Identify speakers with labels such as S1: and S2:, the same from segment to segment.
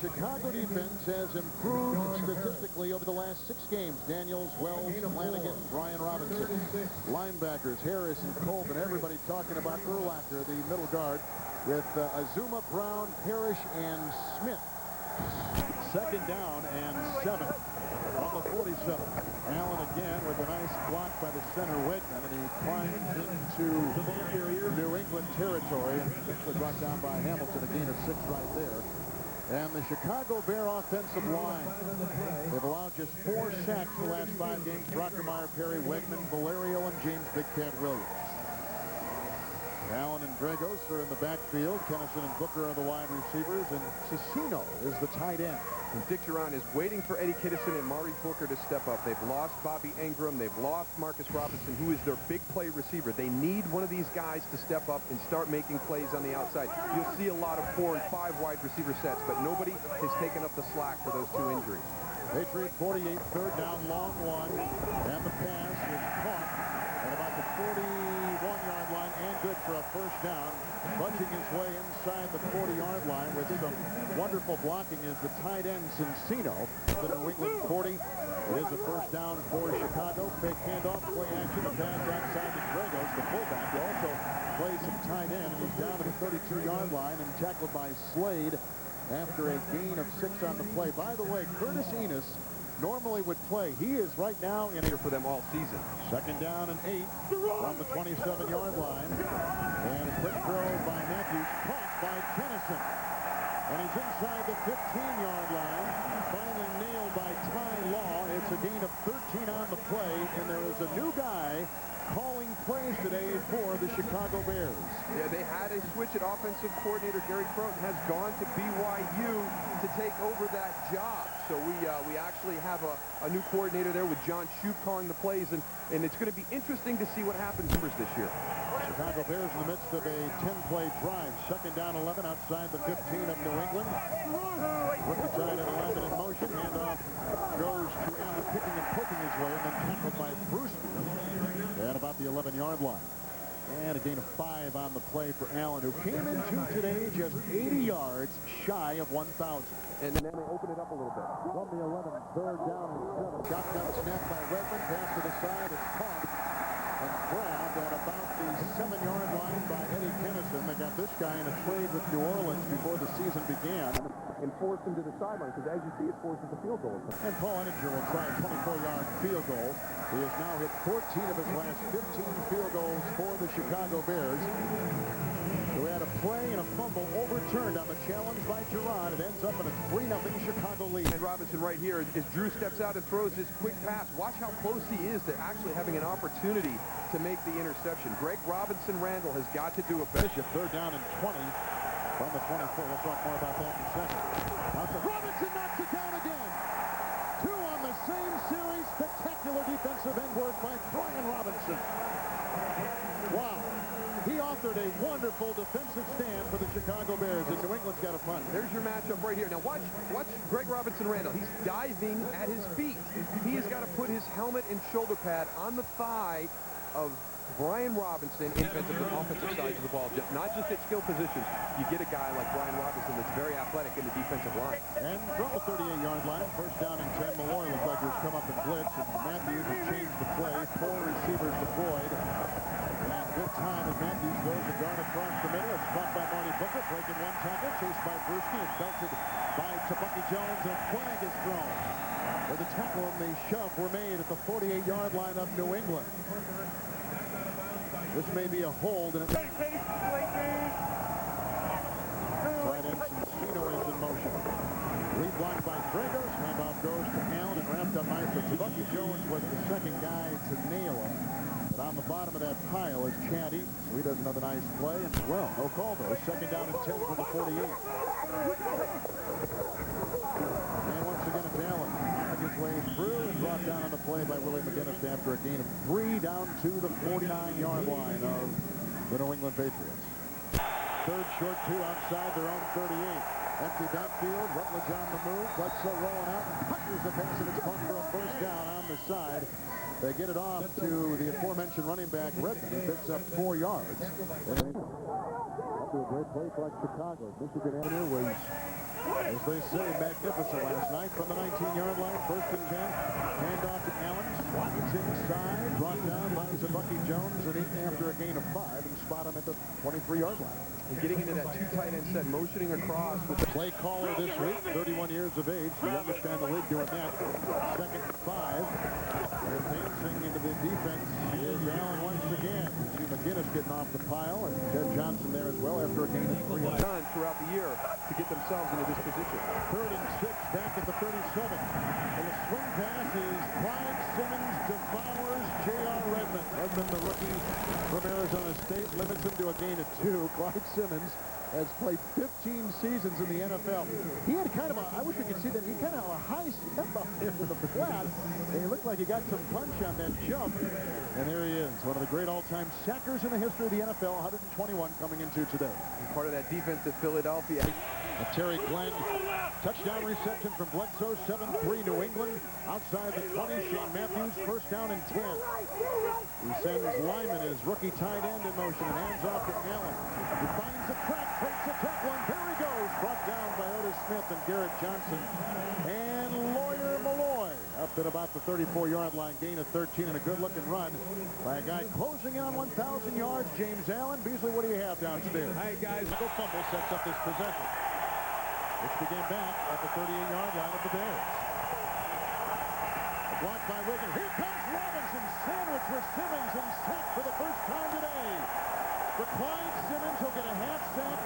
S1: Chicago defense has improved statistically over the last 6 games. Daniels, Wells, Flanagan, Brian Robinson. Linebackers, Harris and Colvin. Everybody talking about Urlacher, the middle guard, with Azuma, Brown, Parrish, and Smith. 2nd down and 7 on the 47. Allen again with a nice block by the center Wegman, and he climbs into New England territory and eventually brought down by Hamilton. A gain of 6 right there. And the Chicago Bear offensive line, they've allowed just 4 sacks the last 5 games. Brockermeyer, Perry, Wegman, Valerio, and James Big Cat Williams. Allen and Dragos are in the backfield. Kennison and Booker are the wide receivers, and Cicino is the tight end.
S2: And Dick Duran is waiting for Eddie Kinnison and Mari Booker to step up. They've lost Bobby Ingram. They've lost Marcus Robinson, who is their big play receiver. They need one of these guys to step up and start making plays on the outside. You'll see a lot of 4 and 5 wide receiver sets, but nobody has taken up the slack for those 2 injuries.
S1: Patriot 48, 3rd down, long one, and the pass is caught at about the 41-yard line and good for a 1st down. Bunching his way inside the 40-yard line with some wonderful blocking is the tight end Cincino, the New England 40. It is a 1st down for Chicago. Fake handoff, play action, the pass outside to Dragos, the fullback, who also plays some tight end, and he's down to the 32-yard line and tackled by Slade after a gain of 6 on the play. By the way, Curtis Enos normally would play. He is right now in here
S2: for them all season.
S1: 2nd down and 8 on the 27-yard line. And a quick throw by Matthews, caught by Kennison. And he's inside the 15-yard line. Finally nailed by Ty Law. It's a gain of 13 on the play, and there is a new guy calling plays today for the Chicago Bears.
S2: Yeah, they had a switch at offensive coordinator. Gary Croton has gone to BYU to take over that job. So we actually have a new coordinator there with John Shoup calling the plays, and it's going to be interesting to see what happens this year.
S1: Chicago Bears in the midst of a 10-play drive. 2nd down 11 outside the 15 of New England. Rookie tight end Lyman in motion. Handoff goes to Allen, picking and poking his way, and then tackled by Brewski at about the 11-yard line. And a gain of 5 on the play for Allen, who came into today just 80 yards shy of 1,000.
S2: And then they open it up a little bit.
S1: From the 11, 3rd down and 7. Shotgun snap by Redmond. Pass to the side. It's caught and grabbed at about the 7-yard line by Eddie Kennison. They got this guy in a trade with New Orleans before the season began.
S2: And forced him to the sideline, because as you see, it forces a field goal.
S1: And Paul Henninger will try a 24-yard field goal. He has now hit 14 of his last 15 field goals for the Chicago Bears. So we had a play and a fumble overturned on the challenge by Gerard. It ends up in a 3-0 Chicago lead.
S2: And Robinson right here, as Drew steps out and throws his quick pass. Watch how close he is to actually having an opportunity to make the interception. Greg Robinson-Randall has got to do a better.
S1: 3rd down and 20 from the 24. We'll talk more about that in a second. Robinson knocks it down again. 2 on the same series. Spectacular defensive end work by Brian Robinson. Wow. He authored a wonderful defensive stand for the Chicago Bears, and New England's got a punt.
S2: There's your matchup right here. Now watch Greg Robinson-Randall. He's diving at his feet. He has got to put his helmet and shoulder pad on the thigh of Brian Robinson, offensive sides of the ball, not just at skill positions. You get a guy like Brian Robinson that's very athletic in the defensive line.
S1: And from the 38-yard line, 1st down and 10, Malloy looks like he's come up and blitz, and Matthews has changed the play. 4 receivers deployed. And good time as Matthews goes the guard across the middle. It's caught by Marty Booker, breaking 1 tackle, chased by Brewski, and belted by Tabucky Jones, and a flag is thrown. Where the tackle and the shove were made at the 48-yard line of New England. This may be a hold, and tight end Cincino is in motion. Lead blocked by Dragos. Handoff goes to Allen and wrapped up nicely. Tabucky Jones was the 2nd guy to nail him. But on the bottom of that pile is Chad Eaton. So he does another nice play. And, well, no call, though. 2nd down and 10 from the 48. And once again, it's Allen. His way through and brought down on the play by Willie McGinnis after a gain of 3 down to the 49-yard line of the New England Patriots. 3rd short 2 outside their own 38. Empty backfield, Rutledge on the move, Bledsoe rolling out and punches the pass, and it's pumped for a 1st down on the side. They get it off to the aforementioned running back Redmond, who picks up 4 yards. And up to a great play for Chicago. Michigan Avenue was as they say, magnificent last night from the 19-yard line. First and 10. Hand off to Allen. It's inside. Brought down by Bucky Jones and eaten after a gain of 5 and spot him at the 23-yard line.
S2: And getting into that two tight end set, motioning across with the
S1: play caller this week, 31 years of age, the youngest guy in the league doing that. Second and 5. Advancing into the defense is Allen once again. See McGinnis getting off the pile and Ted Johnson there as well after a gain of 3.
S2: Done throughout the year to get themselves into this position.
S1: Third and 6 back at the 37. And the swing pass is Clyde Simmons devours J.R. Redmond. Redmond, the rookie from Arizona State, limits him to a gain of 2. Clyde Simmons has played 15 seasons in the NFL. He had kind of a, I wish we could see that, he kind of a high step up there in the flat. And he looked like he got some punch on that jump. And there he is, one of the great all-time sackers in the history of the NFL, 121 coming into today.
S2: And part of that defense at Philadelphia.
S1: Terry Glenn, touchdown reception from Bledsoe, 7-3 New England. Outside the 20, Shane Matthews, first down and 10. He sends Lyman, his rookie tight end, in motion and hands off to Allen. He finds a crack, breaks a tackle, and there he goes. Brought down by Otis Smith and Garrett Johnson. And Lawyer Malloy up at about the 34-yard line, gain of 13 and a good-looking run by a guy closing in on 1,000 yards, James Allen. Beasley, what do you have downstairs?
S3: Hey, guys.
S1: Go fumble sets up this possession, which began back at the 38-yard line of the Bears. A block by Wigan. Here comes Robinson. Sandwich with Simmons and sacked for the first time today. For Clyde Simmons, he'll get a half sack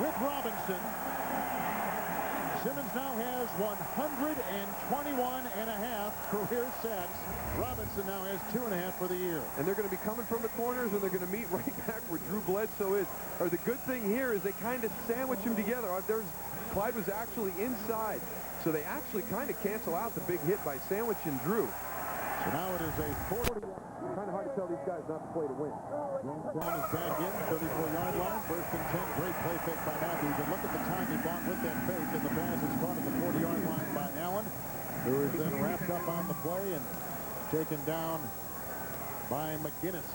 S1: with Robinson. Simmons now has 121 and a half career sacks. Robinson now has 2.5 for the year.
S2: And they're going to be coming from the corners, and they're going to meet right back where Drew Bledsoe is. Or the good thing here is they kind of sandwich him together. Clyde was actually inside, so they actually kind of cancel out the big hit by sandwiching Drew.
S1: So now it is a 40.
S2: Kind of hard to tell these guys not to play to win.
S1: Brown is back in, 34-yard line, first and 10. Great play fake by Matthews. And look at the time he bought with that fake, and the pass is caught at the 40-yard line by Allen, who is then wrapped up on the play and taken down by McGinnis.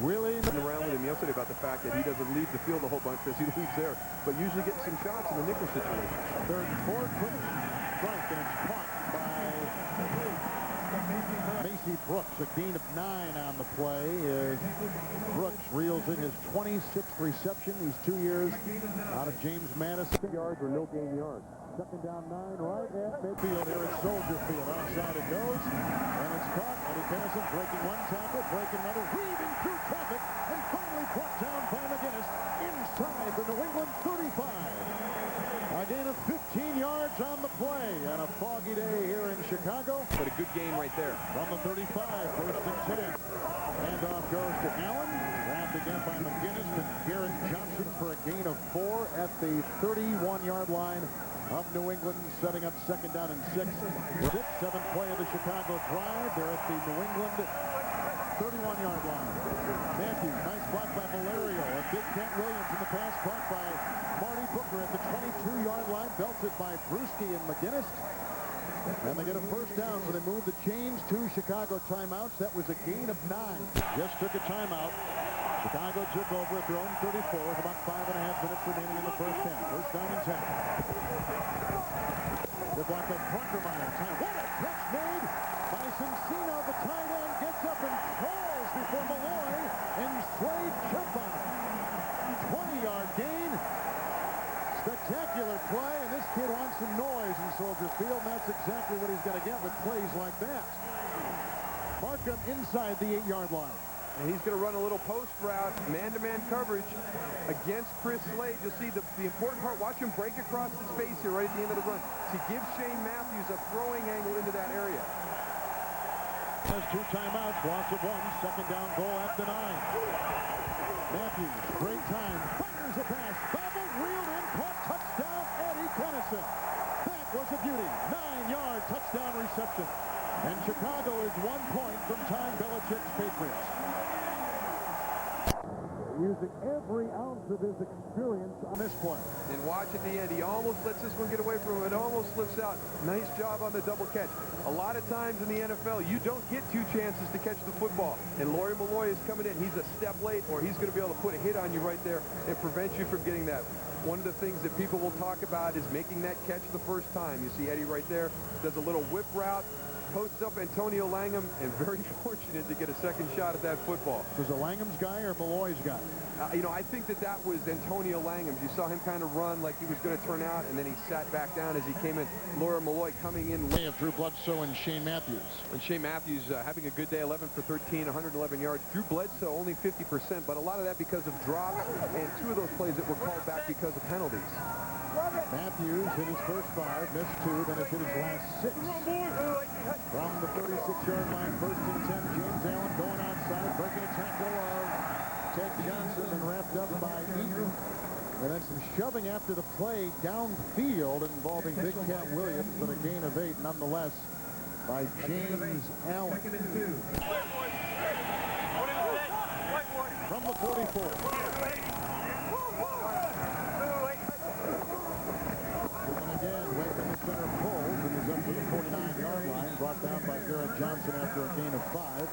S1: Willie
S2: around with him yesterday about the fact that he doesn't leave the field a whole bunch as he leaves there, but usually getting some shots in the nickel situation.
S1: Third and 4, quick strike, and it's caught by Macy Brooks. A gain of 9 on the play. Brooks reels in his 26th reception these 2 years out of James Madison.
S2: Yards or no gain yards.
S1: Second down 9 right at midfield here at Soldier Field. Outside it goes, and it's caught. Eddie Kennison breaking one tackle, breaking another, weaving through traffic, and finally brought down by McGinnis inside the New England 35. A gain of 15 yards on the play, and a foggy day here in Chicago.
S2: But a good gain right there.
S1: From the 35, first and 10. Handoff goes to Allen. Grabbed again by McGinnis and Garrett Johnson for a gain of 4 at the 31-yard line of New England, setting up second down and 6. 7th play of the Chicago drive. They're at the New England 31-yard line. Matthews, nice block by Valerio. A big Kent Williams in the pass, caught by Marty Booker at the 22-yard line, belted by Brewski and McGinnis. And they get a first down, so they move the chains to Chicago timeouts. That was a gain of 9. Just took a timeout. Chicago took over at their own 34 with about 5.5 minutes remaining in the first half. First down and 10. Good block by Brunkermeyer. What a catch made by Cincino. The tight end gets up and falls before Malloy, and Slade jumped on it. 20-yard gain. Spectacular play, and this kid wants some noise in Soldier Field, and that's exactly what he's going to get with plays like that. Markham inside the 8-yard line.
S2: And he's going to run a little post route, man-to-man coverage against Chris Slade. You'll see the important part. Watch him break across his face here right at the end of the run to give Shane Matthews a throwing angle into that area.
S1: Has 2 timeouts, loss of 1, second down goal at the 9. Matthews, great time, fires a pass, bobbled, reeled in, caught, touchdown, Eddie Kennison. That was a beauty, 9-yard touchdown reception. And Chicago is 1 point from Tom Belichick's Patriots. Using every ounce of his experience on this play.
S2: And watch at the end, he almost lets this one get away from him. It almost slips out. Nice job on the double catch. A lot of times in the NFL, you don't get 2 chances to catch the football. And Lawyer Malloy is coming in. He's a step late, or he's going to be able to put a hit on you right there and prevent you from getting that. one of the things that people will talk about is making that catch the first time. You see Eddie right there, does a little whip route, posts up Antonio Langham, and very fortunate to get a second shot at that football.
S1: Was it Langham's guy or Malloy's guy?
S2: You know, I think that was Antonio Langham's. You saw him kind of run like he was going to turn out, and then he sat back down as he came in. Laura Malloy coming in.
S1: They have Drew Bledsoe and Shane Matthews.
S2: And Shane Matthews having a good day, 11 for 13, 111 yards. Drew Bledsoe only 50%, but a lot of that because of drops, and 2 of those plays that were called back because of penalties.
S1: Matthews hit his first 5, missed 2, then has hit his last 6. From the 36-yard line, 1st and 10, James Allen going outside, breaking a tackle of Ted Johnson and wrapped up by Eaton. And then some shoving after the play downfield involving Big Cat Williams, but a gain of 8 nonetheless by James Allen. From the 44. Center pulls and is up to the 49-yard line, brought down by Garrett Johnson after a gain of 5.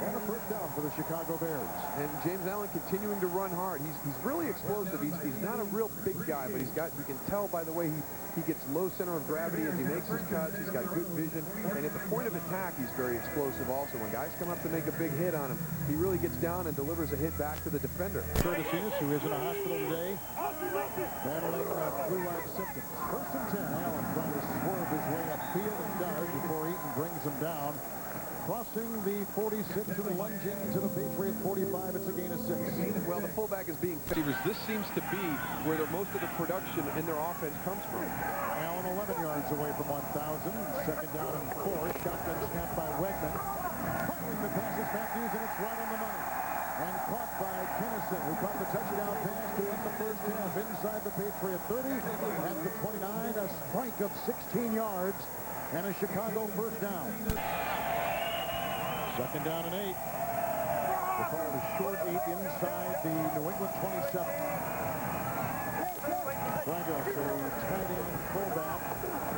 S1: And a first down for the Chicago Bears.
S2: And James Allen continuing to run hard. He's really explosive. He's not a real big guy, but you can tell by the way he gets low center of gravity as he makes his cuts. He's got good vision, and at the point of attack, he's very explosive also. When guys come up to make a big hit on him, he really gets down and delivers a hit back to the defender.
S1: Curtis Enos, who is in a hospital today, battling flu-like symptoms. 1st and 10, Allen trying to swerve his way upfield and does before Eaton brings him down. Crossing the 46 and lunging to the Patriot 45. It's a gain of 6.
S2: Well, the fullback is being favored. This seems to be where most of the production in their offense comes from.
S1: Allen 11 yards away from 1,000. 2nd down and 4. Shotgun snap by Wegman. Firing the pass is Matthews, and it's right on the money. And caught by Kennison, who caught the touchdown pass to end the first half inside the Patriot 30. At the 29, a spike of 16 yards and a Chicago first down. 2nd down and 8. The call is short 8 inside the New England 27. Bragos, a tight end fullback,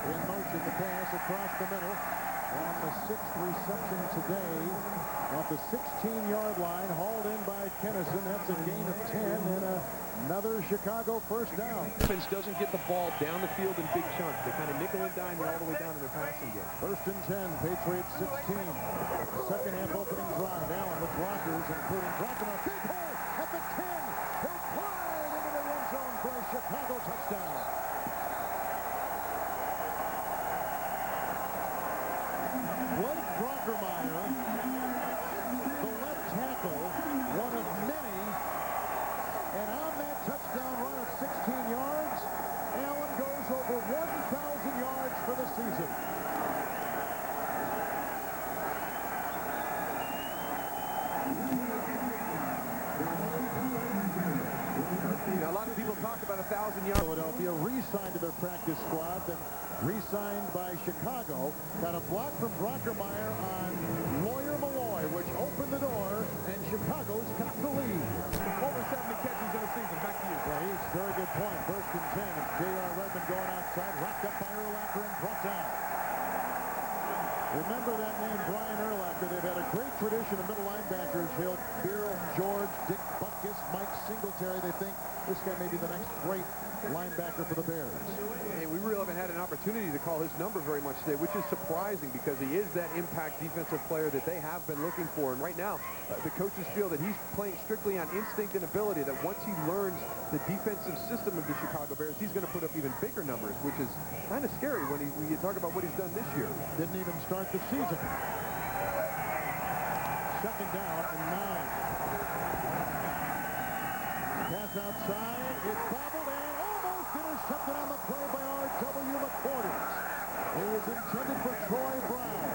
S1: in motion to pass across the middle. On the 6th reception today, at the 16-yard line, hauled in by Kennison. That's a gain of 10 and another Chicago first down.
S2: Defense doesn't get the ball down the field in big chunks. They kind of nickel and dime all the way down in their passing game.
S1: 1st and 10, Patriots 16. Second half opening drive. Allen with blockers, including dropping a big hole at the 10. He'll glide into the end zone for a Chicago touchdown. Blake Brockermeyer, the left tackle, one of many. And on that touchdown run of 16 yards, Allen goes over 1,000 yards for the season.
S2: Now, a lot of people talk about 1,000 yards.
S1: Philadelphia re-signed to their practice squad, then re-signed by Chicago. Got a block from Brockermeyer on Lawyer Malloy, which opened the door, and Chicago's got the lead.
S2: Over 70 catches in a season. Back to you.
S1: Well, he's a very good point. 1st and 10. It's J.R. Redmond going outside, wrapped up by Urlacher and brought down. Remember that name, Brian Urlacher. They've had a great tradition of middle linebackers. Hill, Beryl, George, Dick Butkus, Mike Singletary. They think this guy may be the next great linebacker for the Bears.
S2: And we really haven't had an opportunity to call his number very much today, which is surprising because he is that impact defensive player that they have been looking for. And right now, the coaches feel that he's playing strictly on instinct and ability, that once he learns the defensive system of the Chicago Bears, he's going to put up even bigger numbers, which is kind of scary when you talk about what he's done this year.
S1: Didn't even start the season. 2nd down and 9. Pass outside, it's bobbled and almost intercepted on the play by R.W. McQuarters. It was intended for Troy Brown.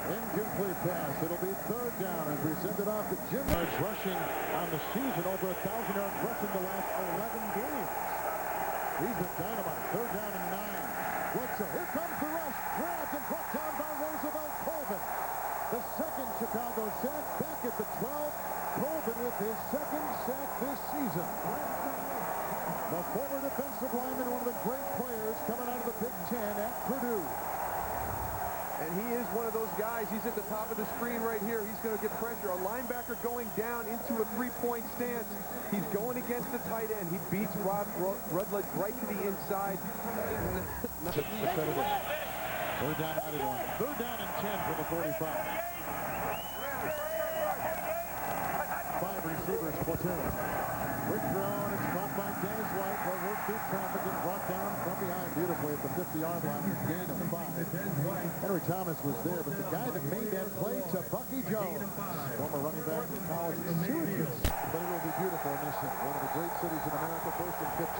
S1: Incomplete pass. It'll be 3rd down and presented off to Jim. Yards rushing on the season, over 1,000 yards rushing the last 11 games. He's been dynamite. 3rd down and 9. Bledsoe, here comes the rush. Grabbed and brought down by Roosevelt Colvin. The 2nd Chicago sack, back at the 12. Colvin with his 2nd sack this season. The former defensive lineman, one of the great players coming out of the Big Ten at Purdue.
S2: And he is one of those guys. He's at the top of the screen right here. He's going to get pressure. A linebacker going down into a three-point stance. He's going against the tight end. He beats Rutledge right to the inside.
S1: Third down, added one. Third down and 10 for the 45. 5 receivers, platoon. Quick throw, and it's caught by Dennis White. Well, worked through traffic and brought down from behind beautifully at the 50-yard line. A gain of 5. Henry Thomas was there, but the guy that made that play to Bucky Jones, former running back in college at Syracuse. But it will be beautiful in this city. One of the great cities in America, first and 15.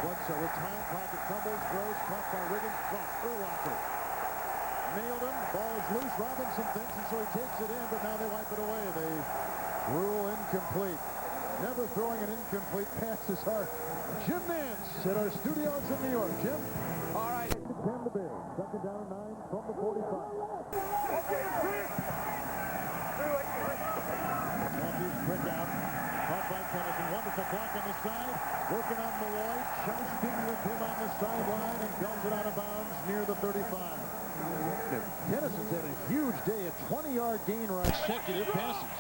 S1: Bledsoe with time, pocket fumbles, throws, caught by Wiggins, dropped. Urlacher nailed him. Ball is loose. Robinson thinks, and so he takes it in, but now they wipe it away. They rule incomplete. Never throwing an incomplete pass is our Jim Nance at our studios in New York. Jim?
S2: All right.
S1: 10 the Bears. Second down 9 from the 45. Matthews quick out. Caught by Tennyson. Wonderful block on the side. Working on Malloy. Jousting with him on the sideline and dumps it out of bounds near the 35. Tennyson's had a huge day. A 20-yard gain on consecutive passes.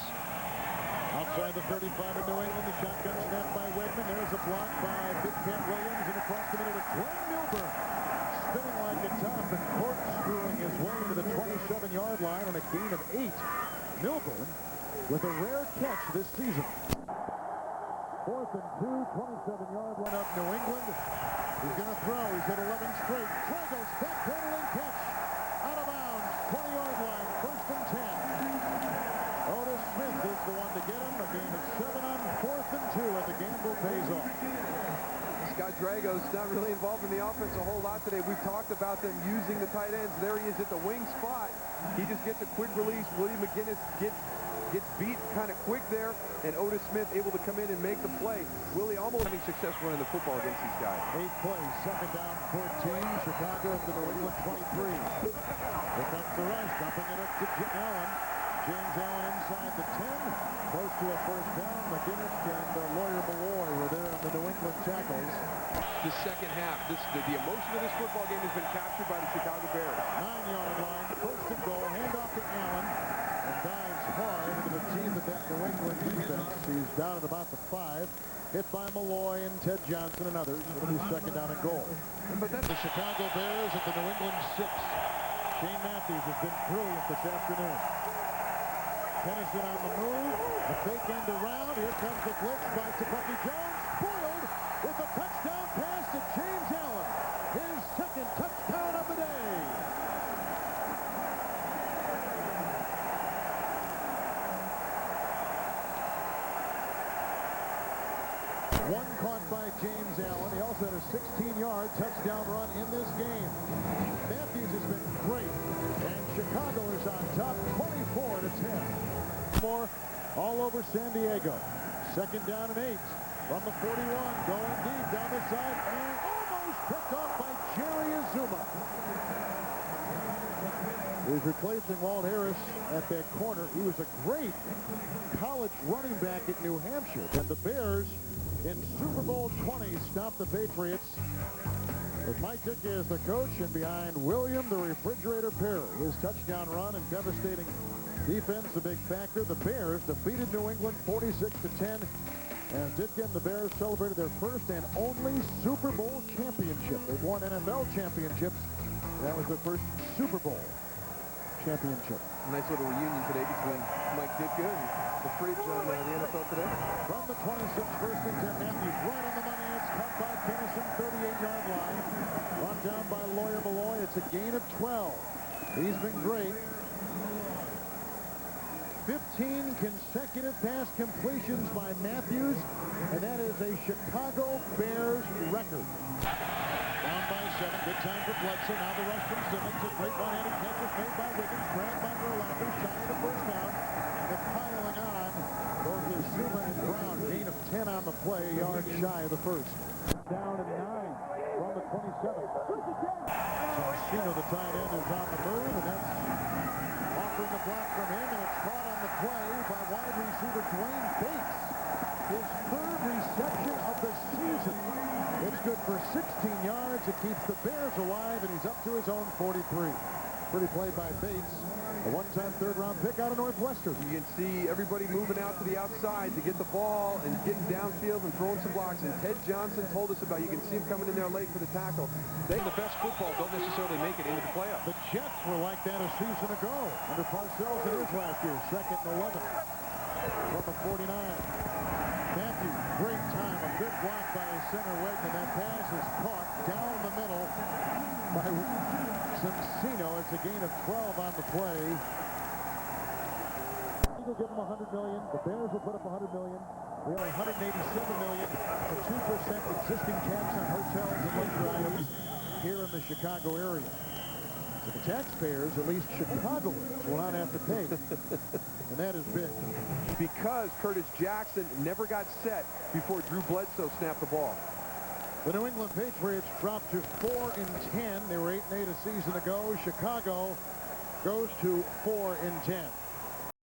S1: Outside the 35 of New England, the shotgun snap by Wegman. There's a block by Big Cat Williams, and across the middle to Glenn Milburn. Spinning like a top and corkscrewing his way to the 27-yard line on a gain of 8. Milburn with a rare catch this season. 4th and 2, 27-yard line up New England. He's going to throw. He's at 11 straight. Drago's backpedaling catch. Out of bounds, 20-yard line, 1st and 10. Otis Smith is the one to get him. A gain of 7 on 4th and 2, and the gamble pays off.
S2: Scott Drago's not really involved in the offense a whole lot today. We've talked about them using the tight ends. There he is at the wing spot. He just gets a quick release. William McGinnis gets beat kind of quick there, and Otis Smith able to come in and make the play. Willie almost having success running the football against these guys.
S1: 8 plays, second down, 14. Chicago to the New England 23. Here comes the rush, dumping it up to Allen. James Allen inside the 10, close to a first down. McGinnis and Lawyer Malloy were there on the New England tackles.
S2: The second half, the emotion of this football game has been captured by the Chicago Bears.
S1: 9-yard line, first and goal, handoff to Allen, and dives hard into the teeth of that New England defense. He's down at about the 5, hit by Malloy and Ted Johnson and others. It'll be second down and goal. But that's the Chicago Bears at the New England 6. Shane Matthews has been brilliant this afternoon. Tennyson on the move, a fake end around. Here comes the blitz by Bucky Jones. Spoiled with a touchdown pass to James Allen. His second touchdown of the day. One caught by James Allen. He also had a 16-yard touchdown run in this game. Matthews has been great, and Chicago is on top 24-10. More all over San Diego. Second down and 8 from the 41, going deep down the side, and almost picked off by Jerry Azuma. He's replacing Walt Harris at that corner. He was a great college running back at New Hampshire, and the Bears in Super Bowl 20 stopped the Patriots with Mike Ditka as the coach, and behind William the Refrigerator Perry. His touchdown run and devastating defense, a big factor. The Bears defeated New England 46-10. As Ditka and the Bears celebrated their first and only Super Bowl championship. They've won NFL championships. That was their first Super Bowl championship.
S2: Nice little reunion today between Mike Ditka and the Fridge on the NFL today.
S1: From the 26, first and 10, Matthews right on the money. It's cut by Tennyson, 38-yard line. Brought down by Lawyer Malloy. It's a gain of 12. He's been great. 15 consecutive pass completions by Matthews, and that is a Chicago Bears record. Down by 7, good time for Bledsoe. Now the rush from Simmons. A great one-handed catch is made by Wiggins. Grabbed by Urlacher, shy of the first down. And piling on, both is Zuma and Brown. Gain of 10 on the play, yard shy of the first. Down and 9 from the 27. So Cena, the tight end, is on the move, and that's offering the block from him, and it's caught on the play by wide receiver Dwayne Bates. His 3rd reception of the season. It's good for 16 yards. It keeps the Bears alive, and he's up to his own 43. Pretty play by Bates. A one-time third-round pick out of Northwestern.
S2: You can see everybody moving out to the outside to get the ball and getting downfield and throwing some blocks. And Ted Johnson told us about, you can see him coming in there late for the tackle.
S3: The best football don't necessarily make it into the playoffs.
S1: The Jets were like that a season ago under Parcells and his last year. 2nd and 11 from the 49. Matthews, great time. A good block by his center Wegg, and that pass is caught down the middle by Cincino. It's a gain of 12 on the play. Eagles give them $100 million. The Bears will put up $100 million. We owe $187 million for 2% existing tax on hotels and luxury items here in the Chicago area. So the taxpayers, at least Chicagoans, will not have to pay. And that is big.
S2: Because Curtis Jackson never got set before Drew Bledsoe snapped the ball.
S1: The New England Patriots dropped to 4-10. They were 8-8 a season ago. Chicago goes to 4-10.